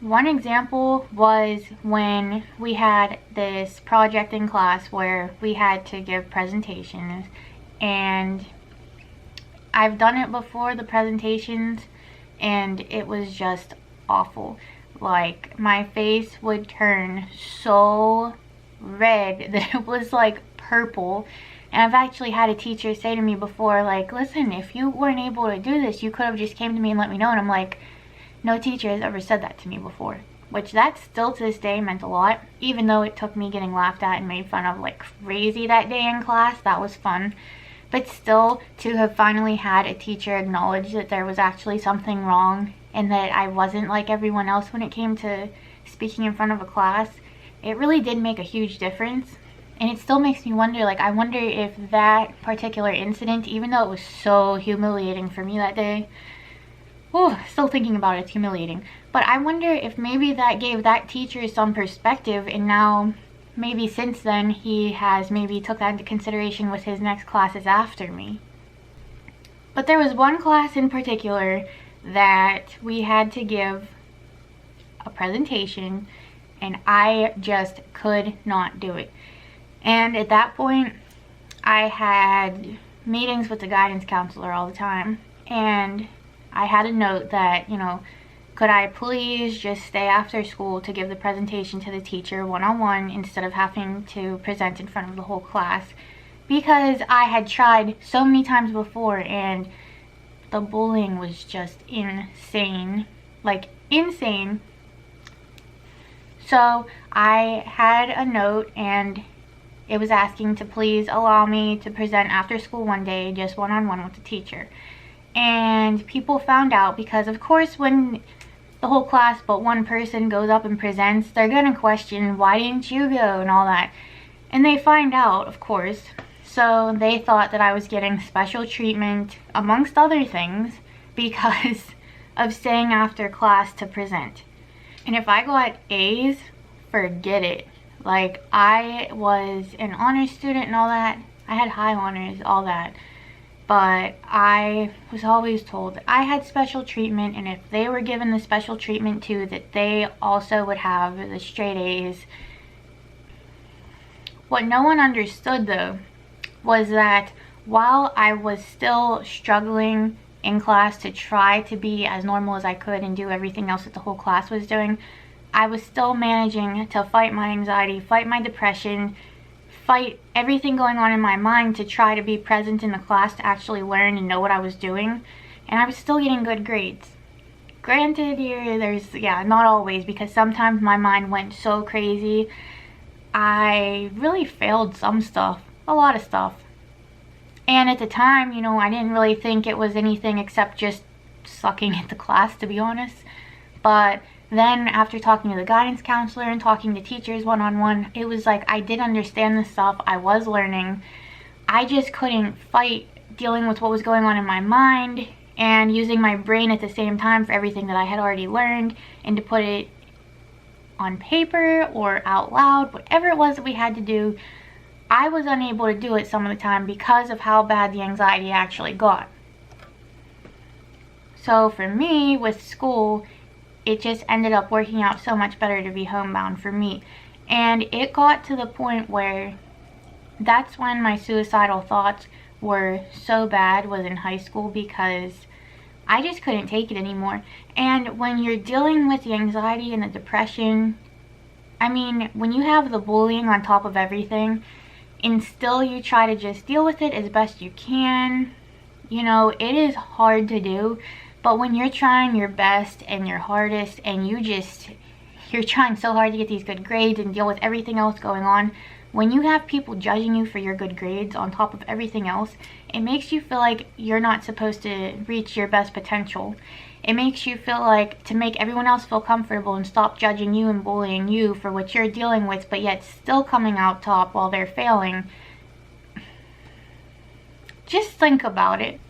One example was when we had this project in class where we had to give presentations, and I've done it before, the presentations, and it was just awful. Like, my face would turn so red that it was like purple. And I've actually had a teacher say to me before, like, listen, if you weren't able to do this, you could have just came to me and let me know. And I'm like, no teacher has ever said that to me before. Which that still to this day meant a lot. Even though it took me getting laughed at and made fun of like crazy that day in class, that was fun. But still, to have finally had a teacher acknowledge that there was actually something wrong and that I wasn't like everyone else when it came to speaking in front of a class, it really did make a huge difference. And it still makes me wonder, like, I wonder if that particular incident, even though it was so humiliating for me that day, still thinking about it, it's humiliating. But I wonder if maybe that gave that teacher some perspective, and now maybe since then he has maybe took that into consideration with his next classes after me. But there was one class in particular that we had to give a presentation, and I just could not do it. And at that point, I had meetings with the guidance counselor all the time, and I had a note that, you know, could I please just stay after school to give the presentation to the teacher one-on-one instead of having to present in front of the whole class, because I had tried so many times before and the bullying was just insane, like insane. So I had a note, and it was asking to please allow me to present after school one day, just one-on-one with the teacher. And people found out, because of course when the whole class but one person goes up and presents, they're gonna question, why didn't you go, and all that. And they find out, of course. So they thought that I was getting special treatment, amongst other things, because of staying after class to present. And if I got A's, forget it. Like, I was an honors student and all that. I had high honors, all that. But I was always told that I had special treatment, and if they were given the special treatment too, that they also would have the straight A's. What no one understood though was that while I was still struggling in class to try to be as normal as I could and do everything else that the whole class was doing, I was still managing to fight my anxiety, fight my depression, fight everything going on in my mind to try to be present in the class, to actually learn and know what I was doing. And I was still getting good grades. Granted, not always, because sometimes my mind went so crazy. I really failed some stuff, a lot of stuff. And at the time, you know, I didn't really think it was anything except just sucking at the class, to be honest. But then after talking to the guidance counselor and talking to teachers one-on-one, it was like I did understand the stuff, I was learning. I just couldn't fight dealing with what was going on in my mind and using my brain at the same time for everything that I had already learned, and to put it on paper or out loud, whatever it was that we had to do, I was unable to do it some of the time because of how bad the anxiety actually got. So for me, with school, it just ended up working out so much better to be homebound for me. And it got to the point where that's when my suicidal thoughts were so bad, was in high school, because I just couldn't take it anymore. And when you're dealing with the anxiety and the depression, I mean, when you have the bullying on top of everything, and still you try to just deal with it as best you can, you know, it is hard to do. But when you're trying your best and your hardest, and you're trying so hard to get these good grades and deal with everything else going on, when you have people judging you for your good grades on top of everything else, it makes you feel like you're not supposed to reach your best potential. It makes you feel like, to make everyone else feel comfortable and stop judging you and bullying you for what you're dealing with, but yet still coming out top while they're failing. Just think about it.